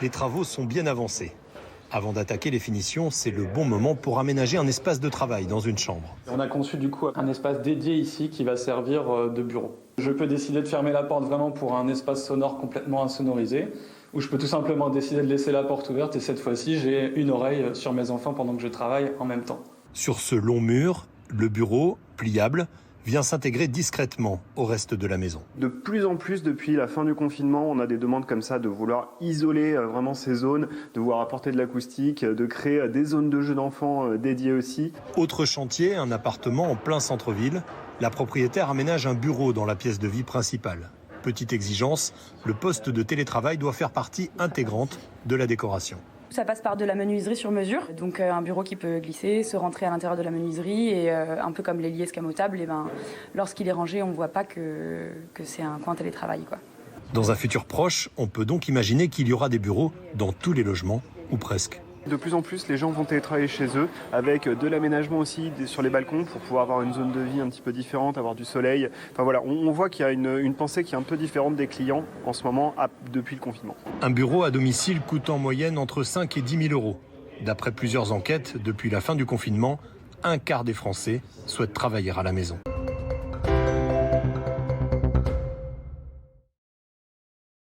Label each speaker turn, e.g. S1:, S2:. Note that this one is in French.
S1: Les travaux sont bien avancés. Avant d'attaquer les finitions, c'est le bon moment pour aménager un espace de travail dans une chambre.
S2: On a conçu du coup un espace dédié ici qui va servir de bureau. Je peux décider de fermer la porte vraiment pour un espace sonore complètement insonorisé, ou je peux tout simplement décider de laisser la porte ouverte et cette fois-ci j'ai une oreille sur mes enfants pendant que je travaille en même temps.
S1: Sur ce long mur, le bureau, pliable, vient s'intégrer discrètement au reste de la maison.
S3: De plus en plus, depuis la fin du confinement, on a des demandes comme ça de vouloir isoler vraiment ces zones, de vouloir apporter de l'acoustique, de créer des zones de jeux d'enfants dédiées aussi.
S1: Autre chantier, un appartement en plein centre-ville. La propriétaire aménage un bureau dans la pièce de vie principale. Petite exigence, le poste de télétravail doit faire partie intégrante de la décoration.
S4: Ça passe par de la menuiserie sur mesure, donc un bureau qui peut glisser, se rentrer à l'intérieur de la menuiserie et un peu comme les lits escamotables, et lorsqu'il est rangé, on ne voit pas que c'est un coin télétravail, quoi.
S1: Dans un futur proche, on peut donc imaginer qu'il y aura des bureaux dans tous les logements, ou presque.
S3: De plus en plus, les gens vont télétravailler chez eux, avec de l'aménagement aussi sur les balcons pour pouvoir avoir une zone de vie un petit peu différente, avoir du soleil. Enfin voilà, on voit qu'il y a une pensée qui est un peu différente des clients en ce moment, depuis le confinement.
S1: Un bureau à domicile coûte en moyenne entre 5 et 10 000 euros. D'après plusieurs enquêtes, depuis la fin du confinement, un quart des Français souhaitent travailler à la maison.